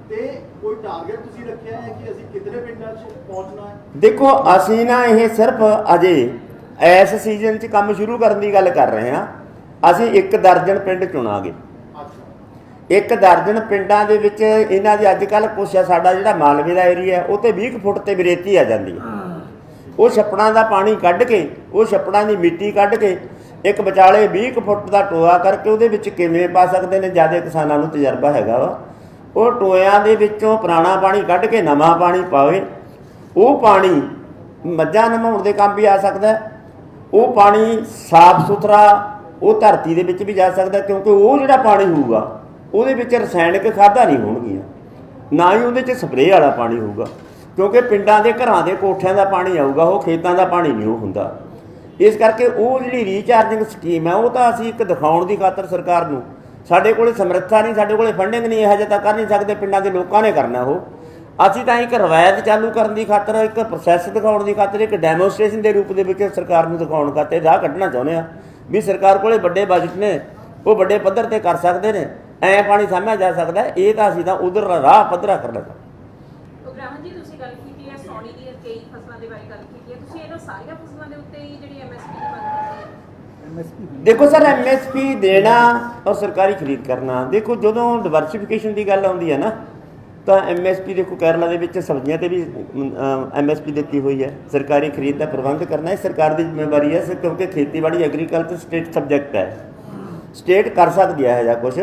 ਤੇ ਕੋਈ ਟਾਰਗੇਟ ਤੁਸੀਂ ਰੱਖਿਆ ਹੈ ਕਿ ਅਸੀਂ ਕਿਤਨੇ ਪਿੰਡਾਂ 'ਚ ਪਹੁੰਚਣਾ ਹੈ? ਦੇਖੋ, ਅਸੀਂ ਨਾ ਇਹ ਸਿਰਫ ਅਜੇ ਇਸ ਸੀਜ਼ਨ 'ਚ ਕੰਮ ਸ਼ੁਰੂ ਕਰਨ ਦੀ ਗੱਲ ਕਰ ਰਹੇ ਹਾਂ। ਅਸੀਂ 1 ਦਰਜਨ ਪਿੰਡ ਚੁਣਾਂਗੇ। ਅੱਛਾ। 1 ਦਰਜਨ ਪਿੰਡਾਂ ਦੇ ਵਿੱਚ ਇਹਨਾਂ ਦੀ ਅੱਜ ਕੱਲ੍ਹ ਕੁਛ ਆ, ਸਾਡਾ ਜਿਹੜਾ ਮਾਲਵੇ ਦਾ ਏਰੀਆ ਉਹ ਤੇ 20 ਫੁੱਟ ਤੇ ਬਰੇਤੀ ਆ ਜਾਂਦੀ ਹੈ। ਉਹ ਛੱਪੜਾਂ ਦਾ ਪਾਣੀ ਕੱਢ ਕੇ, ਉਹ ਛੱਪੜਾਂ ਦੀ ਮਿੱਟੀ ਕੱਢ ਕੇ ਇੱਕ ਵਿਚਾਲੇ 20 ਫੁੱਟ ਦਾ ਟੋਆ ਕਰਕੇ ਉਹਦੇ ਵਿੱਚ ਕਿਵੇਂ ਪਾ ਸਕਦੇ ਨੇ, ਜ਼ਿਆਦਾ ਕਿਸਾਨਾਂ ਨੂੰ ਤਜਰਬਾ ਹੈਗਾ ਵਾ। ਉਹ ਟੋਇਆਂ ਦੇ ਵਿੱਚੋਂ ਪੁਰਾਣਾ ਪਾਣੀ ਕੱਢ ਕੇ ਨਵਾਂ ਪਾਣੀ ਪਾਵੇ। ਉਹ ਪਾਣੀ ਮੱਝਾਂ ਨਹਾਉਣ ਦੇ ਕੰਮ ਵੀ ਆ ਸਕਦਾ। ਉਹ ਪਾਣੀ ਸਾਫ਼ ਸੁਥਰਾ ਉਹ ਧਰਤੀ ਦੇ ਵਿੱਚ ਵੀ ਜਾ ਸਕਦਾ, ਕਿਉਂਕਿ ਉਹ ਜਿਹੜਾ ਪਾਣੀ ਹੋਊਗਾ ਉਹਦੇ ਵਿੱਚ ਰਸਾਇਣਿਕ ਖਾਦਾਂ ਨਹੀਂ ਹੋਣਗੀਆਂ, ਨਾ ਹੀ ਉਹਦੇ 'ਚ ਸਪਰੇਅ ਵਾਲਾ ਪਾਣੀ ਹੋਊਗਾ। ਕਿਉਂਕਿ ਪਿੰਡਾਂ ਦੇ ਘਰਾਂ ਦੇ ਕੋਠਿਆਂ ਦਾ ਪਾਣੀ ਆਊਗਾ, ਉਹ ਖੇਤਾਂ ਦਾ ਪਾਣੀ ਨਹੀਂ ਉਹ ਹੁੰਦਾ। ਇਸ ਕਰਕੇ ਉਹ ਜਿਹੜੀ ਰੀਚਾਰਜਿੰਗ ਸਕੀਮ ਹੈ ਉਹ ਤਾਂ ਅਸੀਂ ਇੱਕ ਦਿਖਾਉਣ ਦੀ ਖਾਤਰ ਸਰਕਾਰ ਨੂੰ, ਸਾਡੇ ਕੋਲ ਸਮਰੱਥਾ ਨਹੀਂ, ਸਾਡੇ ਕੋਲ ਫੰਡਿੰਗ ਨਹੀਂ, ਇਹੋ ਜਿਹਾ ਤਾਂ ਕਰ ਨਹੀਂ ਸਕਦੇ, ਪਿੰਡਾਂ ਦੇ ਲੋਕਾਂ ਨੇ ਕਰਨਾ ਉਹ। ਅਸੀਂ ਤਾਂ ਇੱਕ ਰਵਾਇਤ ਚਾਲੂ ਕਰਨ ਦੀ ਖਾਤਰ, ਇੱਕ ਪ੍ਰੋਸੈਸ ਦਿਖਾਉਣ ਦੀ ਖਾਤਰ, ਇੱਕ ਡੈਮੋਸਟ੍ਰੇਸ਼ਨ ਦੇ ਰੂਪ ਦੇ ਵਿੱਚ ਸਰਕਾਰ ਨੂੰ ਦਿਖਾਉਣ ਖਾਤਰ ਰਾਹ ਕੱਢਣਾ ਚਾਹੁੰਦੇ ਹਾਂ ਵੀ ਸਰਕਾਰ ਕੋਲੇ ਵੱਡੇ ਬਜਟ ਨੇ, ਉਹ ਵੱਡੇ ਪੱਧਰ ਤੇ ਕਰ ਸਕਦੇ ਨੇ, ਐਂ ਪਾਣੀ ਸਾਂਭਿਆ ਜਾ ਸਕਦਾ। ਇਹ ਤਾਂ ਅਸੀਂ ਤਾਂ ਉਧਰ ਰਾਹ ਪੱਧਰਾ ਕਰਨਾ ਚਾਹੁੰਦੇ। ਬ੍ਰਾਹਮਣ ਜੀ, ਤੁਸੀਂ ਗੱਲ ਕੀਤੀ ਹੈ ਸੌਣੀ ਦੀ ਕਈ ਫਸਲਾਂ ਦੇ ਬਾਰੇ ਗੱਲ ਕੀਤੀ ਹੈ, ਤੁਸੀਂ ਇਹਨਾਂ ਸਾਰੀਆਂ ਫਸਲਾਂ ਦੇ ਉੱਤੇ ਹੀ ਜਿਹੜੀ ਐਮਐਸਪੀ ਦੀ ਮੰਗ ਕੀਤੀ ਹੈ? ਦੇਖੋ ਸਰ, ਐਮਐਸਪੀ ਦੇਣਾ ਔਰ ਸਰਕਾਰੀ ਖਰੀਦ ਕਰਨਾ, ਦੇਖੋ ਜਦੋਂ ਡਿਵਰਸਿਫਿਕੇਸ਼ਨ ਦੀ ਗੱਲ ਆਉਂਦੀ ਹੈ ਨਾ, ਤਾਂ ਐਮਐਸਪੀ ਦੇਖੋ ਕੇਰਲਾ ਦੇ ਵਿੱਚ ਸਬਜ਼ੀਆਂ ਤੇ ਵੀ ਐਮਐਸਪੀ ਦਿੱਤੀ ਹੋਈ ਹੈ। ਸਰਕਾਰੀ ਖਰੀਦ ਦਾ ਪ੍ਰਬੰਧ ਕਰਨਾ ਇਹ ਸਰਕਾਰ ਦੀ ਜ਼ਿੰਮੇਵਾਰੀ ਹੈ, ਕਿਉਂਕਿ ਖੇਤੀਬਾੜੀ ਐਗਰੀਕਲਚਰ ਸਟੇਟ ਸਬਜੈਕਟ ਹੈ, ਸਟੇਟ ਕਰ ਸਕਦੀ ਹੈ ਜਾਂ ਕੁਛ।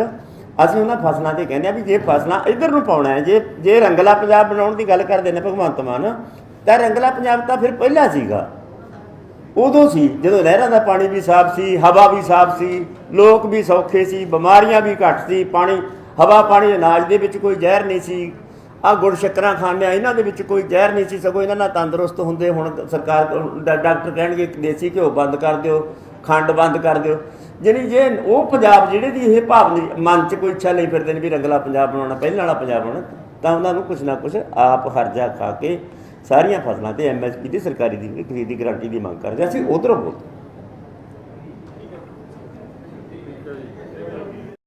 ਅਸੀਂ ਉਹਨਾਂ ਫਸਲਾਂ ਤੇ ਕਹਿੰਦੇ ਆ ਵੀ ਜੇ ਫਸਲਾਂ ਇੱਧਰ ਨੂੰ ਪਾਉਣਾ ਹੈ, ਜੇ ਰੰਗਲਾ ਪੰਜਾਬ ਬਣਾਉਣ ਦੀ ਗੱਲ ਕਰਦੇ ਨੇ ਭਗਵੰਤ ਮਾਨ, ਤਾਂ ਰੰਗਲਾ ਪੰਜਾਬ ਤਾਂ ਫਿਰ ਪਹਿਲਾਂ ਸੀਗਾ, ਉਦੋਂ ਸੀ ਜਦੋਂ ਨਹਿਰਾਂ ਦਾ ਪਾਣੀ ਵੀ ਸਾਫ਼ ਸੀ, ਹਵਾ ਵੀ ਸਾਫ਼ ਸੀ, ਲੋਕ ਵੀ ਸੌਖੇ ਸੀ, ਬਿਮਾਰੀਆਂ ਵੀ ਘੱਟ ਸੀ, ਪਾਣੀ ਹਵਾ ਪਾਣੀ ਅਨਾਜ ਦੇ ਵਿੱਚ ਕੋਈ ਜ਼ਹਿਰ ਨਹੀਂ ਸੀ, ਆਹ ਗੁੜ ਸ਼ੱਕਰਾਂ ਖਾਂਦੇ ਆ ਇਹਨਾਂ ਦੇ ਵਿੱਚ ਕੋਈ ਜ਼ਹਿਰ ਨਹੀਂ ਸੀ, ਸਗੋਂ ਇਹਨਾਂ ਨਾਲ ਤੰਦਰੁਸਤ ਹੁੰਦੇ। ਹੁਣ ਸਰਕਾਰ ਡਾਕਟਰ ਕਹਿਣਗੇ ਦੇਸੀ ਘਿਓ ਬੰਦ ਕਰ ਦਿਓ, ਖੰਡ ਬੰਦ ਕਰ ਦਿਓ। ਜਿਹੜੀ ਜੇ ਉਹ ਪੰਜਾਬ ਜਿਹੜੇ ਦੀ ਇਹ ਭਾਵ ਮਨ 'ਚ ਕੋਈ ਇੱਛਾ ਲਈ ਫਿਰਦੇ ਨੇ ਵੀ ਰੰਗਲਾ ਪੰਜਾਬ ਬਣਾਉਣਾ, ਪਹਿਲਾਂ ਵਾਲਾ ਪੰਜਾਬ ਬਣਾਉਣਾ, ਤਾਂ ਉਹਨਾਂ ਨੂੰ ਕੁਛ ਨਾ ਕੁਛ ਆਪ ਹਰਜਾ ਖਾ ਕੇ ਸਾਰੀਆਂ ਫਸਲਾਂ ਤੇ ਐਮਐਸਪੀ ਦੀ ਸਰਕਾਰੀ ਦੀ ਖਰੀਦ ਦੀ ਗਰੰਟੀ ਦੀ ਮੰਗ ਕਰਦੇ। ਅਸੀਂ ਉੱਧਰੋਂ ਬੋਲਦੇ।